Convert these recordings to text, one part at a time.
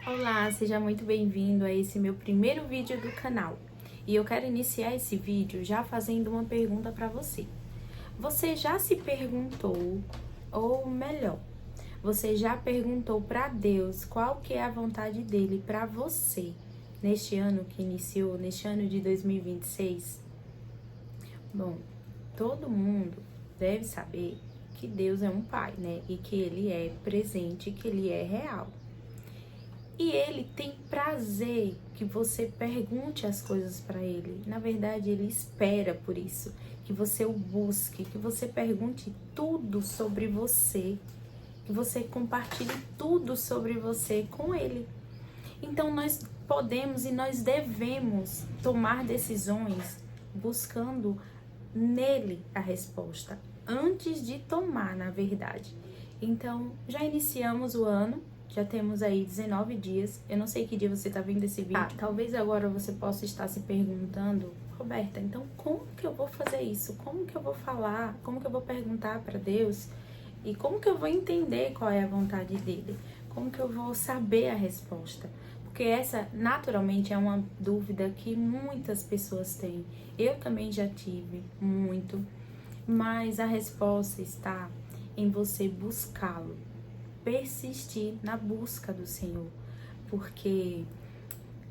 Olá, seja muito bem-vindo a esse meu primeiro vídeo do canal. E eu quero iniciar esse vídeo já fazendo uma pergunta para você. Você já se perguntou, ou melhor, você já perguntou para Deus qual que é a vontade dele para você neste ano que iniciou, neste ano de 2026? Bom, todo mundo deve saber que Deus é um pai, né? E que ele é presente, que ele é real. E ele tem prazer que você pergunte as coisas para ele. Na verdade, ele espera por isso, que você o busque, que você pergunte tudo sobre você, que você compartilhe tudo sobre você com ele. Então nós podemos e nós devemos tomar decisões buscando nele a resposta, antes de tomar, na verdade. Então, já iniciamos o ano, já temos aí 19 dias. Eu não sei que dia você tá vendo esse vídeo. Talvez agora você possa estar se perguntando: Roberta, então como que eu vou fazer isso? Como que eu vou falar? Como que eu vou perguntar para Deus? E como que eu vou entender qual é a vontade dele? Como que eu vou saber a resposta? Porque essa, naturalmente, é uma dúvida que muitas pessoas têm. Eu também já tive muito, mas a resposta está em você buscá-lo, persistir na busca do Senhor, porque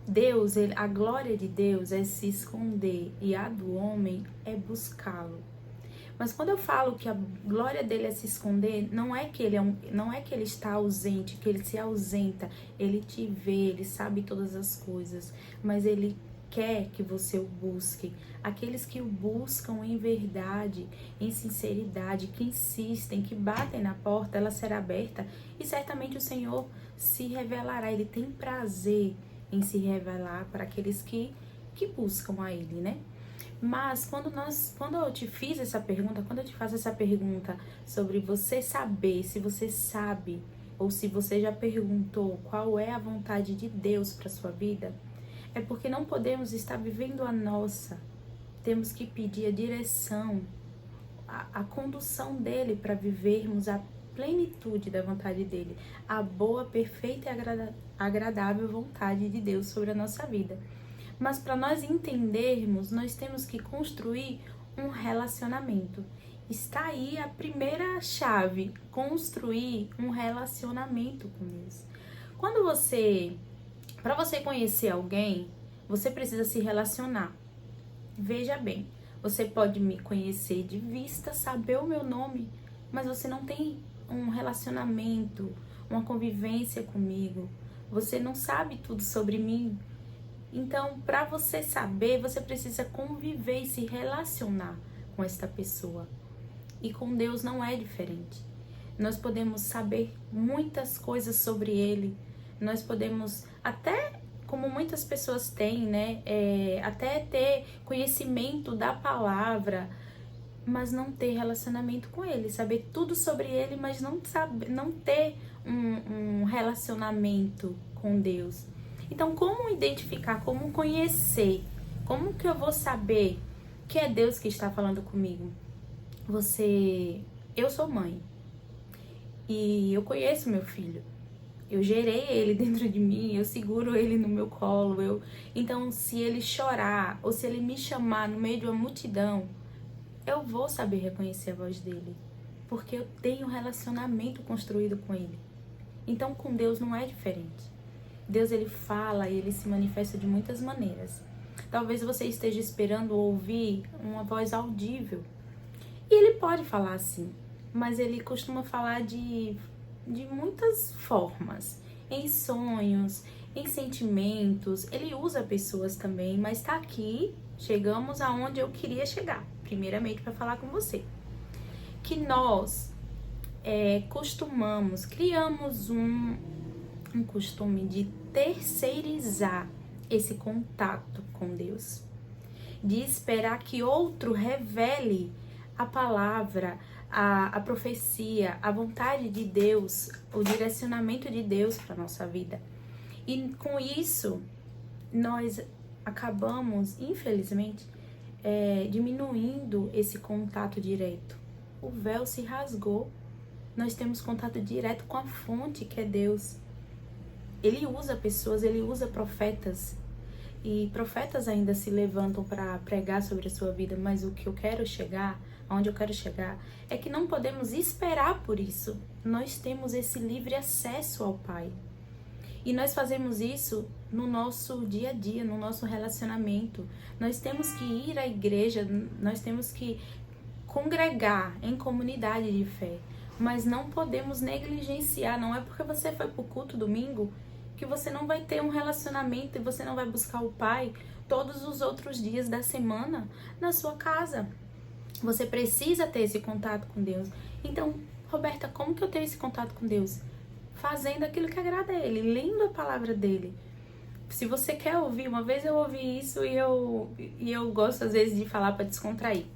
Deus, a glória de Deus é se esconder e a do homem é buscá-lo. Mas quando eu falo que a glória dele é se esconder, não é que ele não é que ele está ausente, que ele se ausenta, ele te vê, ele sabe todas as coisas, mas ele quer que você o busque. Aqueles que o buscam em verdade, em sinceridade, que insistem, que batem na porta, ela será aberta e certamente o Senhor se revelará. Ele tem prazer em se revelar para aqueles que buscam a ele, né? Mas quando eu te fiz essa pergunta, quando eu te faço essa pergunta sobre você saber, se você sabe, ou se você já perguntou qual é a vontade de Deus para sua vida, é porque não podemos estar vivendo a nossa. Temos que pedir a direção, a condução dele para vivermos a plenitude da vontade dele, a boa, perfeita e agradável vontade de Deus sobre a nossa vida. Mas para nós entendermos, nós temos que construir um relacionamento. Está aí a primeira chave, construir um relacionamento com Deus. Para você conhecer alguém, você precisa se relacionar. Veja bem, você pode me conhecer de vista, saber o meu nome, mas você não tem um relacionamento, uma convivência comigo. Você não sabe tudo sobre mim. Então, para você saber, você precisa conviver e se relacionar com esta pessoa. E com Deus não é diferente. Nós podemos saber muitas coisas sobre Ele. Nós podemos até, como muitas pessoas têm, né? Até ter conhecimento da palavra, mas não ter relacionamento com Ele. Saber tudo sobre Ele, mas não ter um relacionamento com Deus. Então, como identificar, como conhecer, como que eu vou saber que é Deus que está falando comigo? Eu sou mãe e eu conheço meu filho. Eu gerei ele dentro de mim, eu seguro ele no meu colo. Então, se ele chorar ou se ele me chamar no meio de uma multidão, eu vou saber reconhecer a voz dele, porque eu tenho um relacionamento construído com ele. Então, com Deus não é diferente. Deus, ele fala e ele se manifesta de muitas maneiras. Talvez você esteja esperando ouvir uma voz audível. E ele pode falar assim, mas ele costuma falar de muitas formas. Em sonhos, em sentimentos. Ele usa pessoas também, mas tá aqui, chegamos aonde eu queria chegar. Primeiramente, para falar com você. Que nós criamos um costume de terceirizar esse contato com Deus, de esperar que outro revele a palavra, a profecia, a vontade de Deus, o direcionamento de Deus para nossa vida. E com isso, nós acabamos, infelizmente, diminuindo esse contato direto. O véu se rasgou. Nós temos contato direto com a fonte, que é Deus. Ele usa pessoas, ele usa profetas. E profetas ainda se levantam para pregar sobre a sua vida, mas o que eu quero chegar, aonde eu quero chegar, é que não podemos esperar por isso. Nós temos esse livre acesso ao Pai. E nós fazemos isso no nosso dia a dia, no nosso relacionamento. Nós temos que ir à igreja, nós temos que congregar em comunidade de fé. Mas não podemos negligenciar, não é porque você foi pro culto domingo que você não vai ter um relacionamento e você não vai buscar o Pai todos os outros dias da semana na sua casa. Você precisa ter esse contato com Deus. Então, Roberta, como que eu tenho esse contato com Deus? Fazendo aquilo que agrada a Ele, lendo a palavra dEle. Se você quer ouvir, uma vez eu ouvi isso e eu gosto às vezes de falar para descontrair.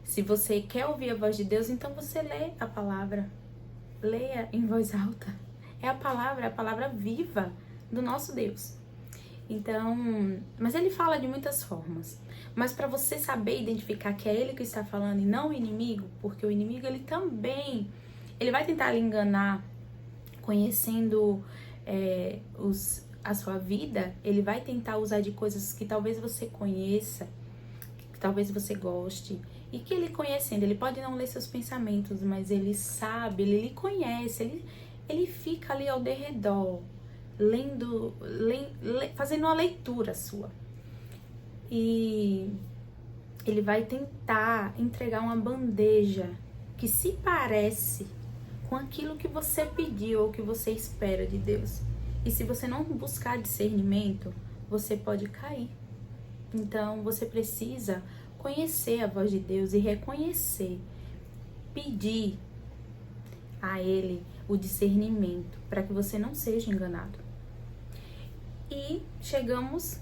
Se você quer ouvir a voz de Deus, então você lê a palavra. Leia em voz alta. É a palavra viva do nosso Deus. Então, mas ele fala de muitas formas. Mas para você saber identificar que é ele que está falando e não o inimigo, porque o inimigo ele vai tentar lhe enganar, conhecendo a sua vida, ele vai tentar usar de coisas que talvez você conheça, que talvez você goste, e que ele conhecendo, ele pode não ler seus pensamentos, mas ele sabe, ele lhe conhece, ele fica ali ao derredor, fazendo uma leitura sua. E ele vai tentar entregar uma bandeja que se parece com aquilo que você pediu ou que você espera de Deus. E se você não buscar discernimento, você pode cair. Então, você precisa conhecer a voz de Deus e reconhecer, pedir a Ele o discernimento para que você não seja enganado. E chegamos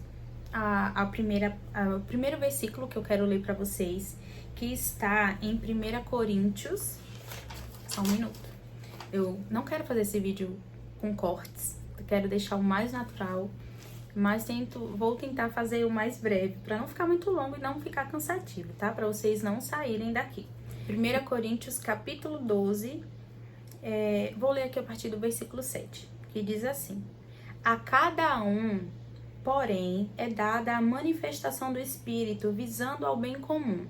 ao primeiro versículo que eu quero ler para vocês, que está em 1 Coríntios. Só um minuto. Eu não quero fazer esse vídeo com cortes, eu quero deixar o mais natural, mas vou tentar fazer o mais breve, para não ficar muito longo e não ficar cansativo, tá? Para vocês não saírem daqui. 1 Coríntios, capítulo 12, vou ler aqui a partir do versículo 7, que diz assim: a cada um, porém, é dada a manifestação do Espírito, visando ao bem comum.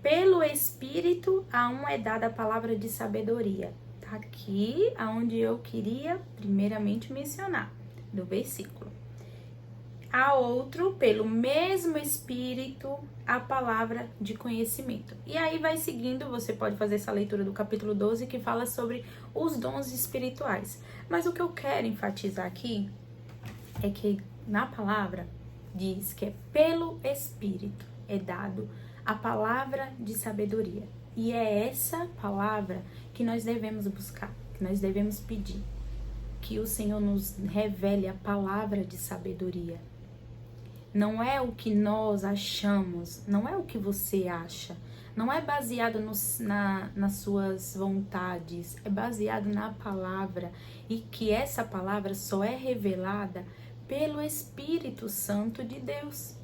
Pelo Espírito, a um é dada a palavra de sabedoria. Tá aqui aonde eu queria primeiramente mencionar, do versículo. A outro, pelo mesmo Espírito, a palavra de conhecimento. E aí vai seguindo, você pode fazer essa leitura do capítulo 12, que fala sobre os dons espirituais. Mas o que eu quero enfatizar aqui é que na palavra diz que é pelo Espírito é dado a palavra de sabedoria. E é essa palavra que nós devemos buscar, que nós devemos pedir. Que o Senhor nos revele a palavra de sabedoria. Não é o que nós achamos, não é o que você acha. Não é baseado nas suas vontades, é baseado na palavra. E que essa palavra só é revelada pelo Espírito Santo de Deus.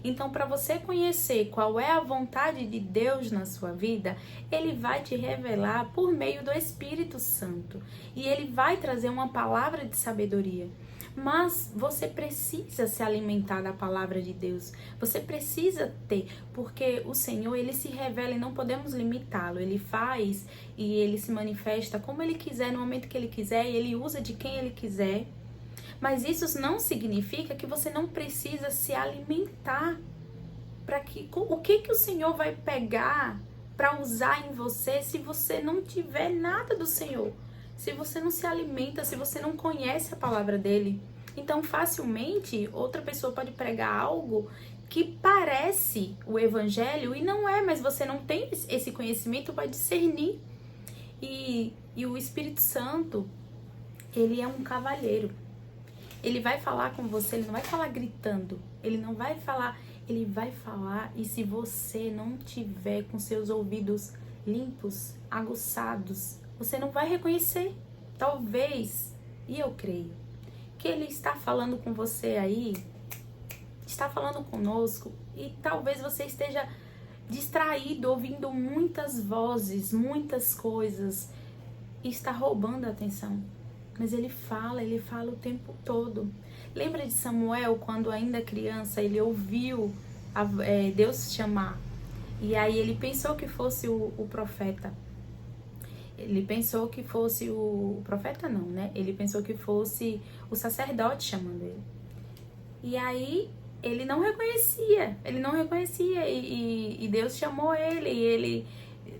Então, para você conhecer qual é a vontade de Deus na sua vida, Ele vai te revelar por meio do Espírito Santo. E Ele vai trazer uma palavra de sabedoria. Mas você precisa se alimentar da palavra de Deus. Você precisa ter, porque o Senhor, Ele se revela e não podemos limitá-lo. Ele faz e Ele se manifesta como Ele quiser, no momento que Ele quiser, e Ele usa de quem Ele quiser. Mas isso não significa que você não precisa se alimentar. O que o Senhor vai pegar para usar em você se você não tiver nada do Senhor? Se você não se alimenta, se você não conhece a palavra dele. Então, facilmente, outra pessoa pode pregar algo que parece o evangelho e não é, mas você não tem esse conhecimento para discernir. E o Espírito Santo, ele é um cavalheiro. Ele vai falar com você, ele não vai falar gritando, ele vai falar e se você não tiver com seus ouvidos limpos, aguçados, você não vai reconhecer. Talvez, e eu creio, que ele está falando com você aí, está falando conosco, e talvez você esteja distraído, ouvindo muitas vozes, muitas coisas, e está roubando a atenção. Mas ele fala o tempo todo. Lembra de Samuel, quando ainda criança, ele ouviu Deus chamar. E aí ele pensou que fosse o profeta. Ele pensou que fosse o profeta não, né? Ele pensou que fosse o sacerdote chamando ele. E aí ele não reconhecia e Deus chamou ele, e ele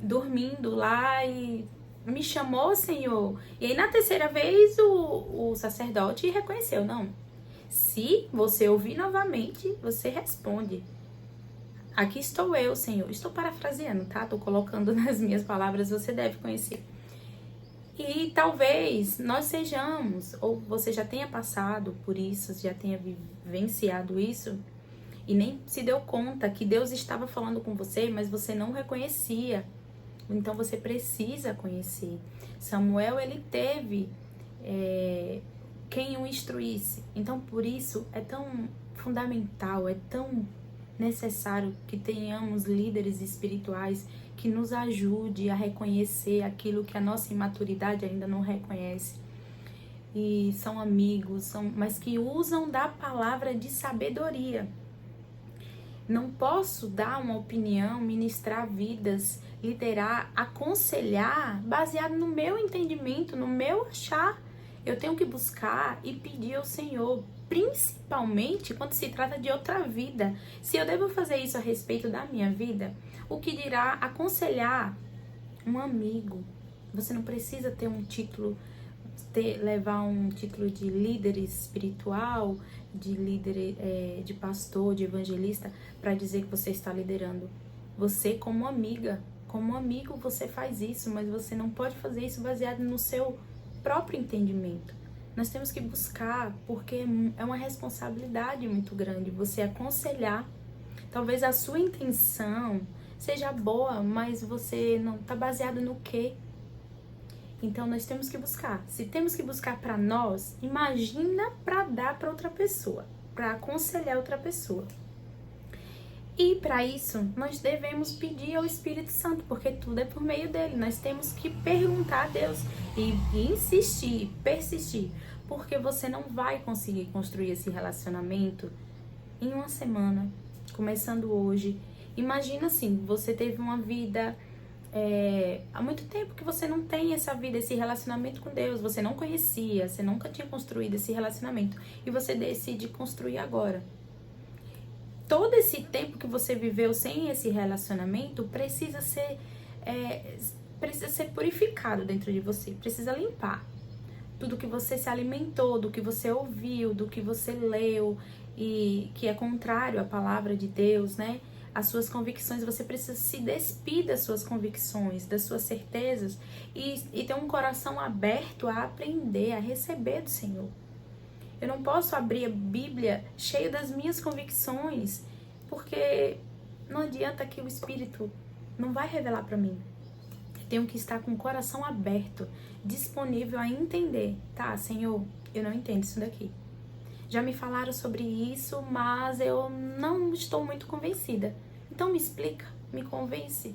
dormindo lá e me chamou, Senhor. E aí na terceira vez o sacerdote reconheceu, não. Se você ouvir novamente, você responde. Aqui estou eu, Senhor. Estou parafraseando, tá? Estou colocando nas minhas palavras, você deve conhecer. E talvez nós sejamos, ou você já tenha passado por isso, já tenha vivenciado isso, e nem se deu conta que Deus estava falando com você, mas você não reconhecia. Então você precisa conhecer. Samuel, ele teve quem o instruísse. Então por isso é tão fundamental, é tão necessário que tenhamos líderes espirituais que nos ajude a reconhecer aquilo que a nossa imaturidade ainda não reconhece. E são amigos, mas que usam da palavra de sabedoria. Não posso dar uma opinião, ministrar vidas, liderar, aconselhar baseado no meu entendimento, no meu achar. Eu tenho que buscar e pedir ao Senhor, principalmente quando se trata de outra vida. Se eu devo fazer isso a respeito da minha vida, o que dirá aconselhar um amigo? Você não precisa ter um título, levar um título de líder espiritual, de líder, de pastor, de evangelista, para dizer que você está liderando. Você, como amiga, como amigo, você faz isso, mas você não pode fazer isso baseado no seu próprio entendimento. Nós temos que buscar, porque é uma responsabilidade muito grande você aconselhar. Talvez a sua intenção seja boa, mas você não está baseado no quê? Então nós temos que buscar. Se temos que buscar para nós, imagina para dar para outra pessoa, para aconselhar outra pessoa. E para isso, nós devemos pedir ao Espírito Santo, porque tudo é por meio dele. Nós temos que perguntar a Deus e insistir, persistir, porque você não vai conseguir construir esse relacionamento em uma semana, começando hoje. Imagina assim, você teve uma vida há muito tempo que você não tem essa vida, esse relacionamento com Deus, você não conhecia, você nunca tinha construído esse relacionamento e você decide construir agora. Todo esse tempo que você viveu sem esse relacionamento precisa ser purificado dentro de você, precisa limpar. Tudo que você se alimentou, do que você ouviu, do que você leu e que é contrário à palavra de Deus, né? As suas convicções, você precisa se despir das suas convicções, das suas certezas e ter um coração aberto a aprender, a receber do Senhor. Eu não posso abrir a Bíblia cheia das minhas convicções, porque não adianta que o Espírito não vai revelar para mim. Eu tenho que estar com o coração aberto, disponível a entender. Tá, Senhor, eu não entendo isso daqui. Já me falaram sobre isso, mas eu não estou muito convencida. Então me explica, me convence.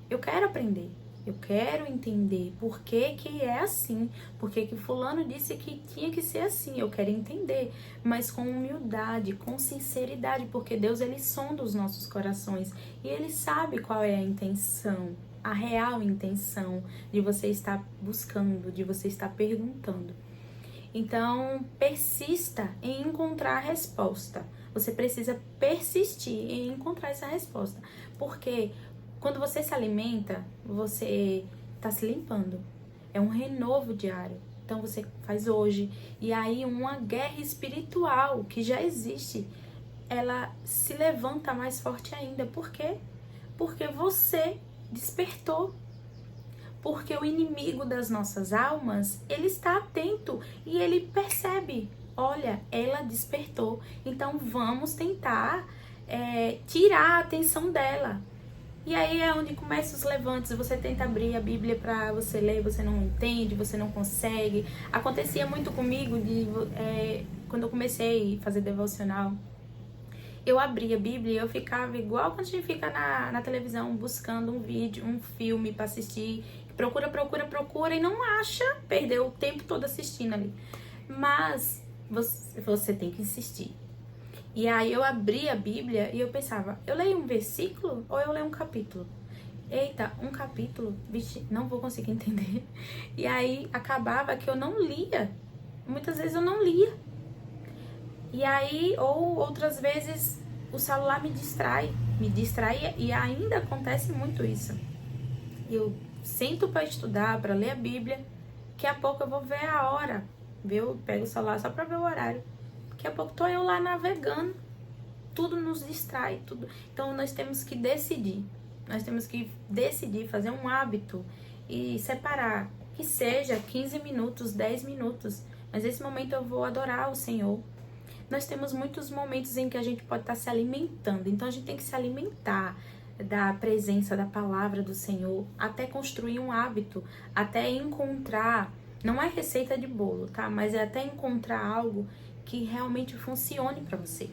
Eu quero aprender. Eu quero entender por que que é assim, por que que fulano disse que tinha que ser assim. Eu quero entender, mas com humildade, com sinceridade, porque Deus, ele sonda os nossos corações e ele sabe qual é a intenção, a real intenção de você estar buscando, de você estar perguntando. Então, persista em encontrar a resposta. Você precisa persistir em encontrar essa resposta, porque quando você se alimenta, você está se limpando. É um renovo diário. Então você faz hoje. E aí uma guerra espiritual que já existe, ela se levanta mais forte ainda. Por quê? Porque você despertou. Porque o inimigo das nossas almas, ele está atento e ele percebe. Olha, ela despertou. Então vamos tentar tirar a atenção dela. E aí é onde começam os levantes, você tenta abrir a Bíblia para você ler, você não entende, você não consegue. Acontecia muito comigo quando eu comecei a fazer devocional. Eu abria a Bíblia e eu ficava igual quando a gente fica na televisão buscando um vídeo, um filme para assistir, procura e não acha, perdeu o tempo todo assistindo ali. Mas você tem que insistir. E aí eu abri a Bíblia e eu pensava, eu leio um versículo ou eu leio um capítulo? Eita, um capítulo? Vixe, não vou conseguir entender. E aí acabava que eu não lia. Muitas vezes eu não lia. E aí, ou outras vezes, o celular me distrai e ainda acontece muito isso. Eu sento para estudar, para ler a Bíblia, daqui a pouco eu vou ver a hora, eu pego o celular só para ver o horário. Daqui a pouco tô eu lá navegando, tudo nos distrai, tudo. Então nós temos que decidir, fazer um hábito e separar, que seja 15 minutos, 10 minutos, mas esse momento eu vou adorar o Senhor. Nós temos muitos momentos em que a gente pode estar se alimentando, então a gente tem que se alimentar da presença da palavra do Senhor, até construir um hábito, até encontrar, não é receita de bolo, tá? Mas é até encontrar algo que realmente funcione para você.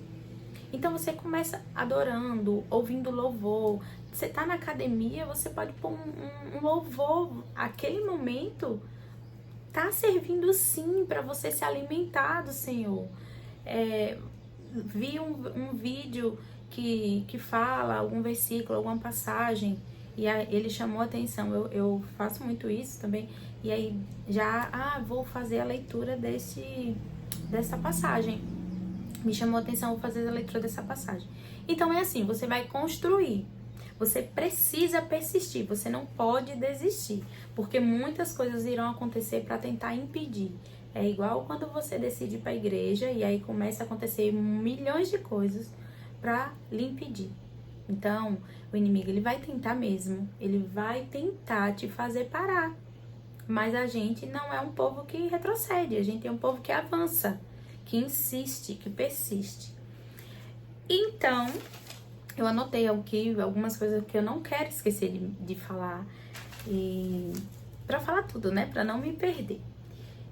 Então você começa adorando, ouvindo louvor. Você tá na academia, você pode pôr um louvor. Aquele momento tá servindo sim para você se alimentar do Senhor. Vi um vídeo que fala algum versículo, alguma passagem, e ele chamou a atenção. Eu faço muito isso também, e aí já, vou fazer a leitura dessa passagem. Me chamou a atenção, vou fazer a leitura dessa passagem. Então é assim, você vai construir. Você precisa persistir, você não pode desistir, porque muitas coisas irão acontecer para tentar impedir. É igual quando você decide ir para a igreja e aí começa a acontecer milhões de coisas para lhe impedir. Então, o inimigo ele vai tentar mesmo, ele vai tentar te fazer parar. Mas a gente não é um povo que retrocede, a gente é um povo que avança, que insiste, que persiste. Então, eu anotei aqui algumas coisas que eu não quero esquecer de falar, e para falar tudo, né? Para não me perder.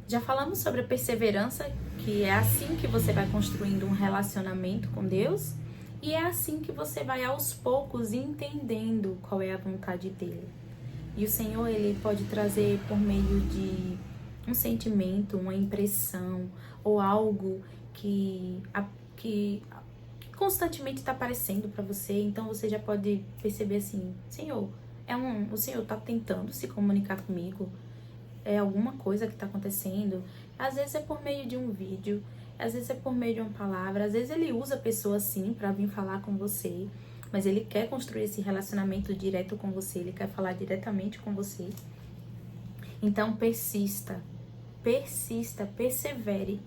Já falamos sobre a perseverança, que é assim que você vai construindo um relacionamento com Deus, e é assim que você vai aos poucos entendendo qual é a vontade dele. E o Senhor, ele pode trazer por meio de um sentimento, uma impressão, ou algo que constantemente está aparecendo para você. Então você já pode perceber assim, Senhor, o Senhor está tentando se comunicar comigo, é alguma coisa que está acontecendo. Às vezes é por meio de um vídeo, às vezes é por meio de uma palavra, às vezes ele usa a pessoa assim para vir falar com você, mas ele quer construir esse relacionamento direto com você, ele quer falar diretamente com você. Então persista, persevere.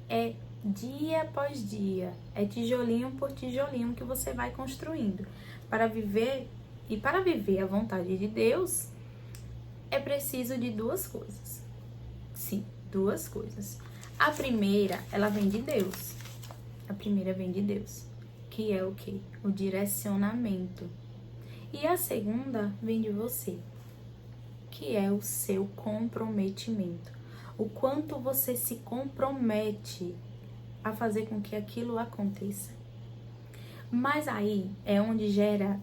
É dia após dia, é tijolinho por tijolinho que você vai construindo. Para viver a vontade de Deus, é preciso de duas coisas. Sim, duas coisas. A primeira, ela vem de Deus. A primeira vem de Deus, que é o quê? O direcionamento. E a segunda vem de você, que é o seu comprometimento. O quanto você se compromete a fazer com que aquilo aconteça. Mas aí é onde gera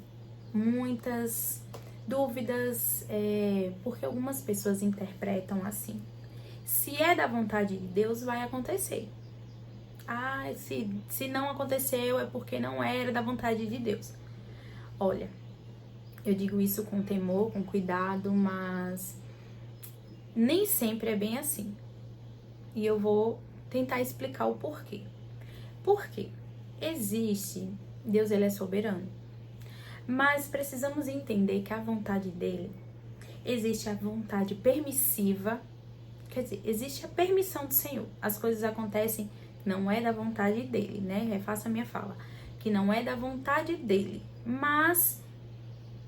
muitas dúvidas, porque algumas pessoas interpretam assim: se é da vontade de Deus, vai acontecer. Se não aconteceu é porque não era da vontade de Deus. Olha, eu digo isso com temor, com cuidado, mas nem sempre é bem assim. E eu vou tentar explicar o porquê. Por quê? Deus, ele é soberano. Mas precisamos entender que a vontade dele, existe a vontade permissiva, quer dizer, existe a permissão do Senhor. As coisas acontecem, não é da vontade dele, né? Refaça a minha fala, que não é da vontade dele, mas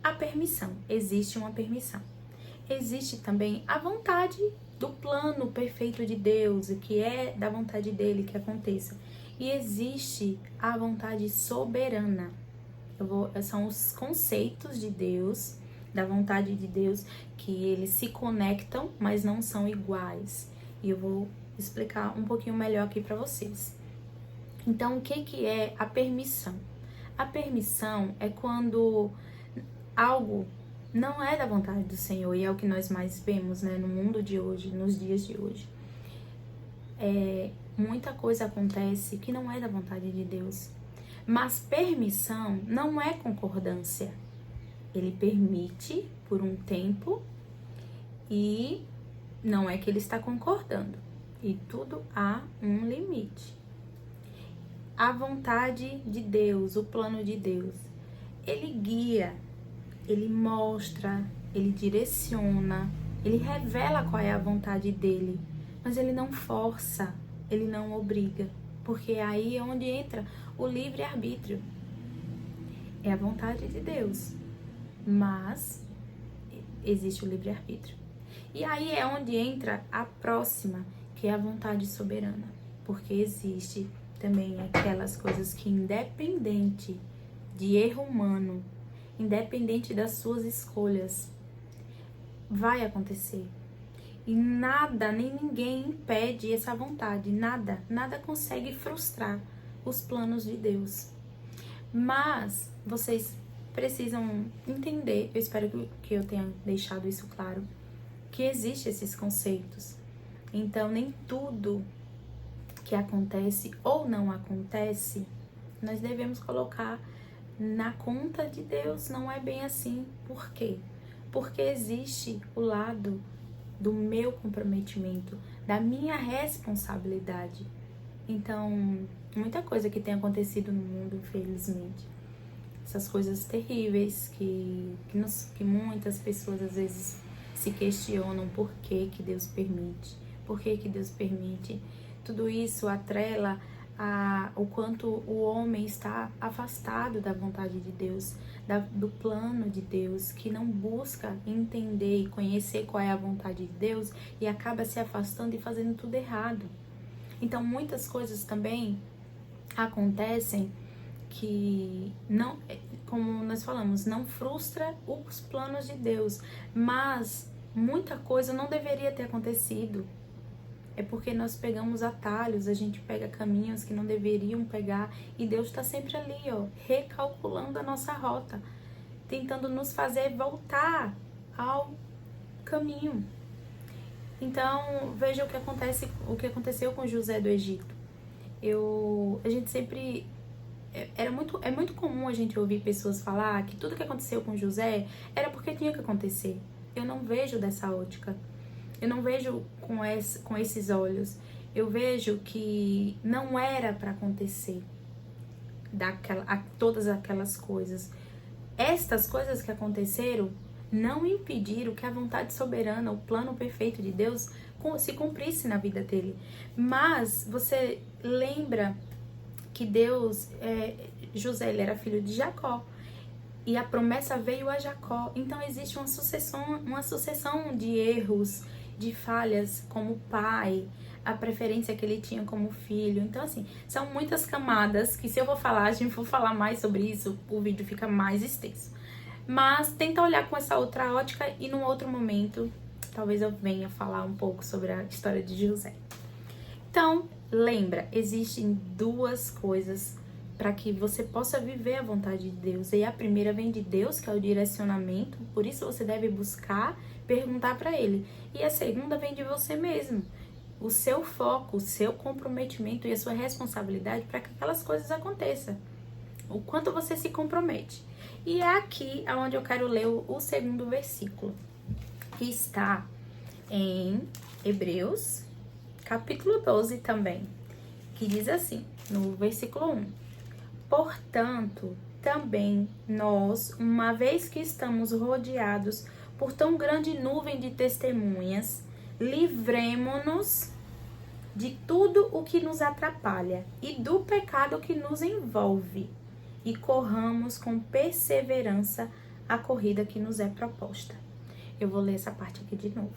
a permissão, existe uma permissão. Existe também a vontade do plano perfeito de Deus, que é da vontade dele que aconteça. E existe a vontade soberana. São os conceitos de Deus, da vontade de Deus, que eles se conectam, mas não são iguais. E eu vou explicar um pouquinho melhor aqui para vocês. Então, o que é a permissão? A permissão é quando algo não é da vontade do Senhor, e é o que nós mais vemos, né, no mundo de hoje, nos dias de hoje. Muita coisa acontece que não é da vontade de Deus. Mas permissão não é concordância. Ele permite por um tempo e não é que ele está concordando. E tudo há um limite. A vontade de Deus, o plano de Deus, ele guia, ele mostra, ele direciona, ele revela qual é a vontade dele, mas ele não força, ele não obriga, porque aí é onde entra o livre-arbítrio. É a vontade de Deus, mas existe o livre-arbítrio. E aí é onde entra a próxima, que é a vontade soberana, porque existe também aquelas coisas que, independente de erro humano, independente das suas escolhas, vai acontecer. E nada, nem ninguém impede essa vontade, nada consegue frustrar os planos de Deus. Mas vocês precisam entender, eu espero que eu tenha deixado isso claro, que existem esses conceitos. Então, nem tudo que acontece ou não acontece, nós devemos colocar na conta de Deus. Não é bem assim. Por quê? Porque existe o lado do meu comprometimento, da minha responsabilidade. Então, muita coisa que tem acontecido no mundo, infelizmente, essas coisas terríveis que muitas pessoas às vezes se questionam por que Deus permite, tudo isso atrela o quanto o homem está afastado da vontade de Deus, do plano de Deus, que não busca entender e conhecer qual é a vontade de Deus e acaba se afastando e fazendo tudo errado. Então, muitas coisas também acontecem que não, como nós falamos, não frustra os planos de Deus, mas muita coisa não deveria ter acontecido. É porque nós pegamos atalhos, a gente pega caminhos que não deveriam pegar, e Deus está sempre ali, ó, recalculando a nossa rota, tentando nos fazer voltar ao caminho. Então, veja o que aconteceu com José do Egito. A gente sempre é muito comum a gente ouvir pessoas falar que tudo que aconteceu com José era porque tinha que acontecer. Eu não vejo dessa ótica. Eu não vejo com esses olhos. Eu vejo que não era para acontecer todas aquelas coisas. Estas coisas que aconteceram não impediram que a vontade soberana, o plano perfeito de Deus se cumprisse na vida dele. Mas você lembra que Deus, José, ele era filho de Jacó, e a promessa veio a Jacó. Então existe uma sucessão de erros, de falhas como pai, a preferência que ele tinha como filho. Então, assim, são muitas camadas que, se eu a gente for falar mais sobre isso, o vídeo fica mais extenso. Mas tenta olhar com essa outra ótica, e num outro momento talvez eu venha falar um pouco sobre a história de José. Então, lembra, existem duas coisas para que você possa viver a vontade de Deus. E a primeira vem de Deus, que é o direcionamento, por isso você deve buscar, perguntar para Ele. E a segunda vem de você mesmo, o seu foco, o seu comprometimento e a sua responsabilidade para que aquelas coisas aconteçam. O quanto você se compromete. E é aqui onde eu quero ler o segundo versículo, que está em Hebreus, capítulo 12 também, que diz assim, no versículo 1: Portanto, também nós, uma vez que estamos rodeados por tão grande nuvem de testemunhas, livremo-nos de tudo o que nos atrapalha e do pecado que nos envolve, e corramos com perseverança a corrida que nos é proposta. Eu vou ler essa parte aqui de novo.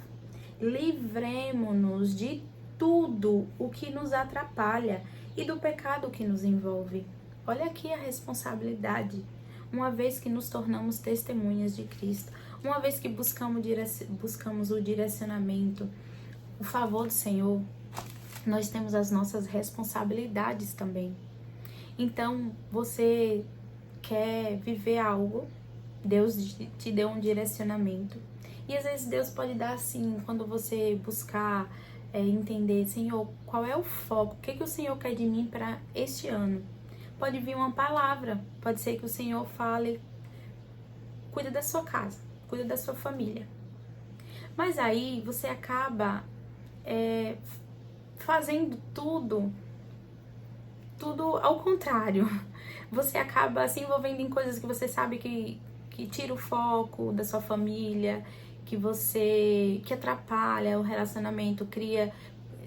Livremo-nos de tudo o que nos atrapalha e do pecado que nos envolve. Olha aqui a responsabilidade. Uma vez que nos tornamos testemunhas de Cristo, uma vez que buscamos o direcionamento, o favor do Senhor, nós temos as nossas responsabilidades também. Então, você quer viver algo Deus te deu um direcionamento. E às vezes Deus pode dar assim, quando você buscar entender, Senhor, qual é o foco? O que o Senhor quer de mim para este ano? Pode vir uma palavra, pode ser que o Senhor fale, cuida da sua casa, cuida da sua família. Mas aí você acaba fazendo tudo ao contrário. Você acaba se envolvendo em coisas que você sabe que tira o foco da sua família, que atrapalha o relacionamento, cria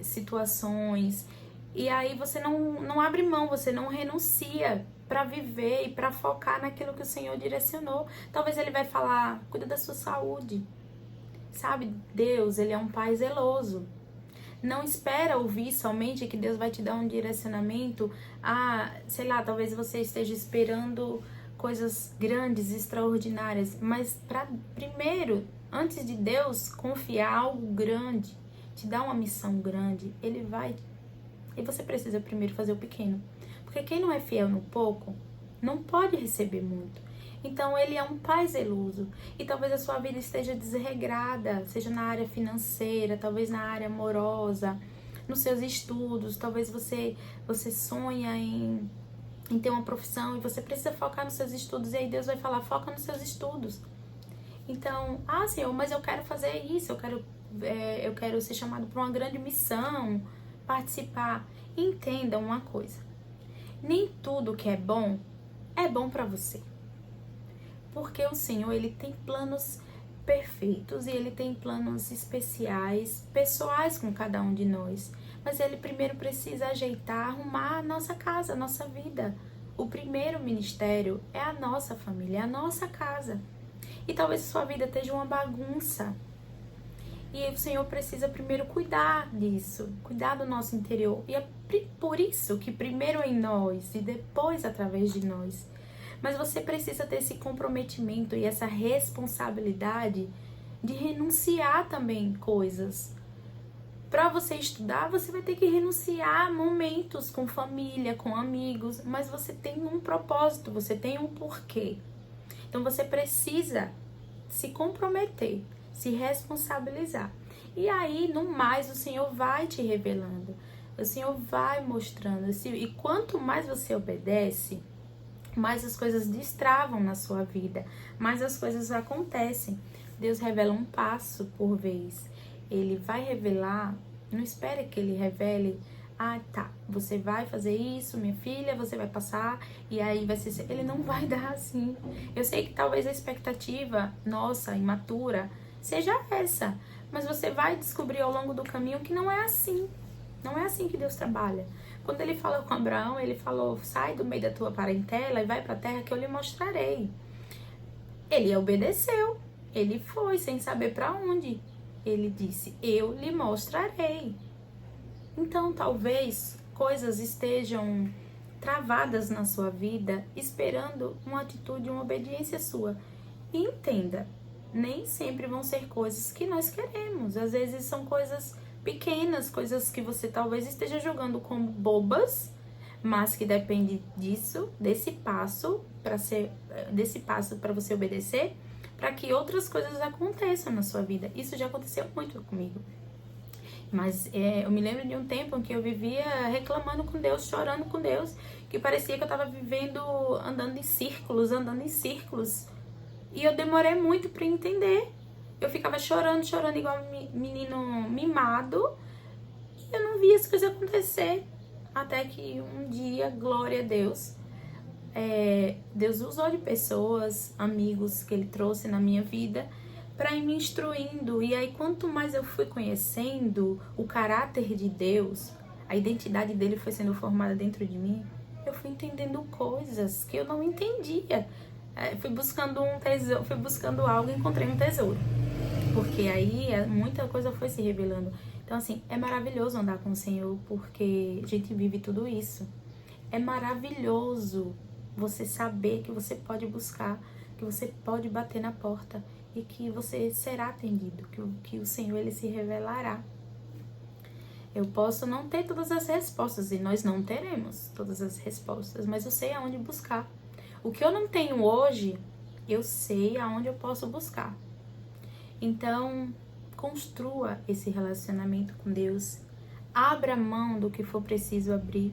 situações. E aí você não abre mão, você não renuncia para viver e para focar naquilo que o Senhor direcionou. Talvez Ele vai falar, cuida da sua saúde. Sabe, Deus, Ele é um Pai zeloso. Não espera ouvir somente que Deus vai te dar um direcionamento. Sei lá, talvez você esteja esperando coisas grandes, extraordinárias. Mas primeiro, antes de Deus confiar algo grande, te dar uma missão grande, Ele vai... E você precisa primeiro fazer o pequeno. Porque quem não é fiel no pouco, não pode receber muito. Então, Ele é um Pai zeloso. E talvez a sua vida esteja desregrada, seja na área financeira, talvez na área amorosa, nos seus estudos. Talvez você sonha em ter uma profissão e você precisa focar nos seus estudos. E aí Deus vai falar, foca nos seus estudos. Então, Senhor, mas eu quero fazer isso. Eu quero ser chamado para uma grande missão, participar. Entenda uma coisa. Nem tudo que é bom para você. Porque o Senhor, Ele tem planos perfeitos e Ele tem planos especiais, pessoais com cada um de nós. Mas Ele primeiro precisa ajeitar, arrumar a nossa casa, a nossa vida. O primeiro ministério é a nossa família, é a nossa casa. E talvez a sua vida esteja uma bagunça. E o Senhor precisa primeiro cuidar disso, cuidar do nosso interior. E é por isso que primeiro em nós e depois através de nós. Mas você precisa ter esse comprometimento e essa responsabilidade de renunciar também coisas. Para você estudar, você vai ter que renunciar a momentos com família, com amigos, mas você tem um propósito, você tem um porquê. Então você precisa se comprometer, se responsabilizar. E aí, no mais, o Senhor vai te revelando, o Senhor vai mostrando. E quanto mais você obedece, mais as coisas destravam na sua vida, mais as coisas acontecem. Deus revela um passo por vez. Ele vai revelar, não espere que Ele revele, você vai fazer isso, minha filha, você vai passar, e aí vai ser... Ele não vai dar assim. Eu sei que talvez a expectativa nossa, imatura, seja essa, mas você vai descobrir ao longo do caminho que não é assim. Não é assim que Deus trabalha. Quando Ele falou com Abraão, Ele falou, sai do meio da tua parentela e vai para a terra que eu lhe mostrarei. Ele obedeceu, ele foi sem saber para onde. Ele disse, eu lhe mostrarei. Então, talvez coisas estejam travadas na sua vida, esperando uma atitude, uma obediência sua. E entenda, nem sempre vão ser coisas que nós queremos. Às vezes são coisas pequenas, coisas que você talvez esteja julgando como bobas, mas que depende desse passo para você obedecer, para que outras coisas aconteçam na sua vida. Isso já aconteceu muito comigo. Mas eu me lembro de um tempo em que eu vivia reclamando com Deus, chorando com Deus, que parecia que eu estava andando em círculos. E eu demorei muito para entender. Eu ficava chorando igual um menino mimado, e eu não via as coisas acontecer. Até que um dia, glória a Deus, Deus usou de pessoas, amigos que Ele trouxe na minha vida, para ir me instruindo. E aí, quanto mais eu fui conhecendo o caráter de Deus, a identidade dele foi sendo formada dentro de mim, eu fui entendendo coisas que eu não entendia. Fui buscando um tesouro, fui buscando algo e encontrei um tesouro. Porque aí muita coisa foi se revelando. Então, assim, é maravilhoso andar com o Senhor, porque a gente vive tudo isso. É maravilhoso você saber que você pode buscar, que você pode bater na porta e que você será atendido, que o Senhor, Ele se revelará. Eu posso não ter todas as respostas, e nós não teremos todas as respostas, mas eu sei aonde buscar. O que eu não tenho hoje, eu sei aonde eu posso buscar. Então, construa esse relacionamento com Deus. Abra mão do que for preciso abrir.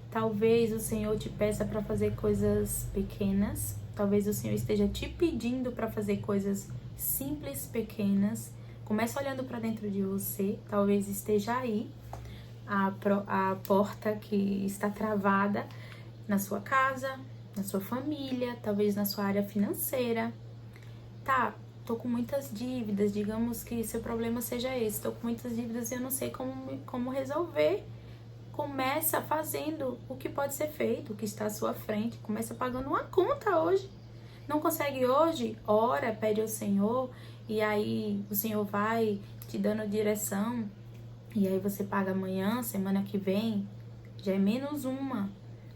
Talvez o Senhor te peça para fazer coisas pequenas. Talvez o Senhor esteja te pedindo para fazer coisas simples, pequenas. Comece olhando para dentro de você. Talvez esteja aí a porta que está travada na sua casa, na sua família, talvez na sua área financeira. Tá, tô com muitas dívidas, digamos que seu problema seja esse. Tô com muitas dívidas e eu não sei como resolver. Começa fazendo o que pode ser feito, o que está à sua frente. Começa pagando uma conta hoje. Não consegue hoje? Ora, pede ao Senhor e aí o Senhor vai te dando direção. E aí você paga amanhã, semana que vem, já é menos uma.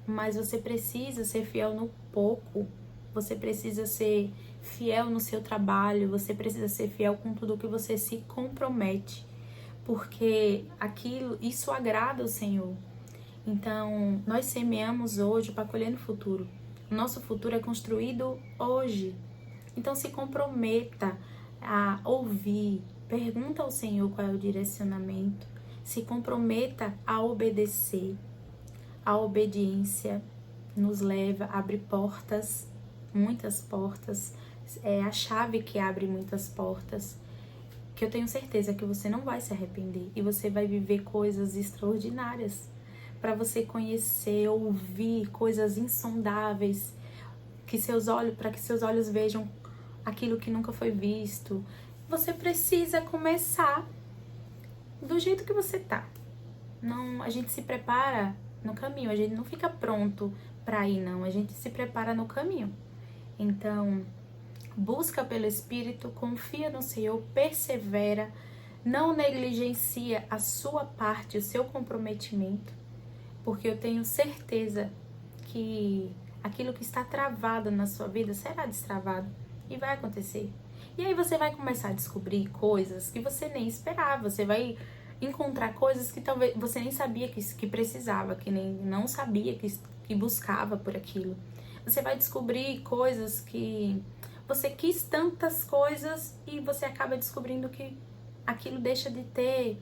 Mas você precisa ser fiel no pouco. Você precisa ser fiel no seu trabalho. Você precisa ser fiel com tudo que você se compromete. Porque isso agrada o Senhor. Então, nós semeamos hoje para colher no futuro. O nosso futuro é construído hoje. Então, se comprometa a ouvir. Pergunta ao Senhor qual é o direcionamento. Se comprometa a obedecer. A obediência nos leva, abre portas, muitas portas. É a chave que abre muitas portas. Que eu tenho certeza que você não vai se arrepender. E você vai viver coisas extraordinárias. Para você conhecer, ouvir coisas insondáveis. Para que seus olhos vejam aquilo que nunca foi visto. Você precisa começar do jeito que você tá. Não, a gente se prepara no caminho, a gente não fica pronto para ir, não. A gente se prepara no caminho. Então, busca pelo Espírito, confia no Senhor, persevera, não negligencia a sua parte, o seu comprometimento, porque eu tenho certeza que aquilo que está travado na sua vida será destravado e vai acontecer. E aí você vai começar a descobrir coisas que você nem esperava, você vai encontrar coisas que talvez você nem sabia que precisava, que nem não sabia que buscava por aquilo. Você vai descobrir coisas que você quis tantas coisas e você acaba descobrindo que aquilo deixa de ter,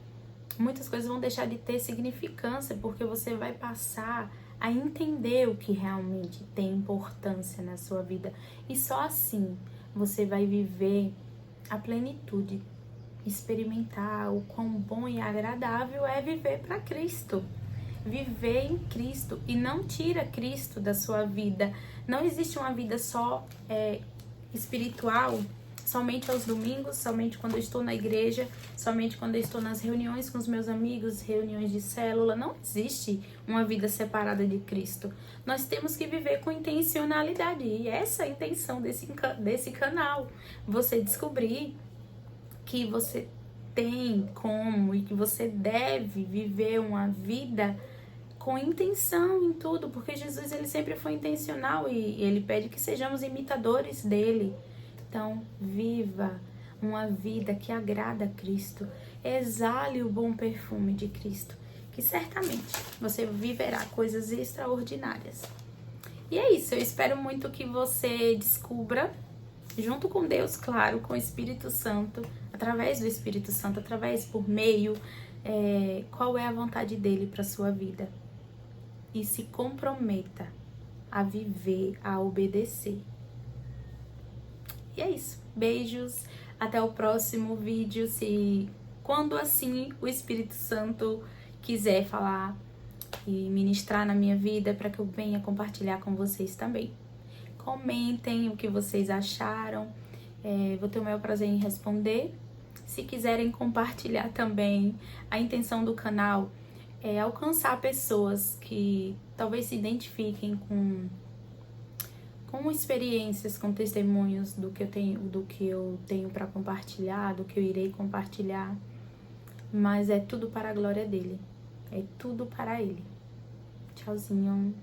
muitas coisas vão deixar de ter significância, porque você vai passar a entender o que realmente tem importância na sua vida. E só assim você vai viver a plenitude, experimentar o quão bom e agradável é viver para Cristo. Viver em Cristo e não tira Cristo da sua vida. Não existe uma vida só espiritual, somente aos domingos, somente quando eu estou na igreja, somente quando eu estou nas reuniões com os meus amigos, reuniões de célula. Não existe uma vida separada de Cristo. Nós temos que viver com intencionalidade. E essa é a intenção desse canal. Você descobrir que você tem como e que você deve viver uma vida com intenção em tudo, porque Jesus ele sempre foi intencional e ele pede que sejamos imitadores dele. Então, viva uma vida que agrada a Cristo, exale o bom perfume de Cristo, que certamente você viverá coisas extraordinárias. E é isso, eu espero muito que você descubra, junto com Deus, claro, com o Espírito Santo, através do Espírito Santo, por meio, qual é a vontade dele para sua vida. E se comprometa a viver, a obedecer. E é isso. Beijos. Até o próximo vídeo. Quando assim o Espírito Santo quiser falar e ministrar na minha vida, para que eu venha compartilhar com vocês também. Comentem o que vocês acharam. Vou ter o maior prazer em responder. Se quiserem compartilhar também, a intenção do canal é alcançar pessoas que talvez se identifiquem com experiências, com testemunhos do que eu tenho para compartilhar, do que eu irei compartilhar. Mas é tudo para a glória dele. É tudo para ele. Tchauzinho.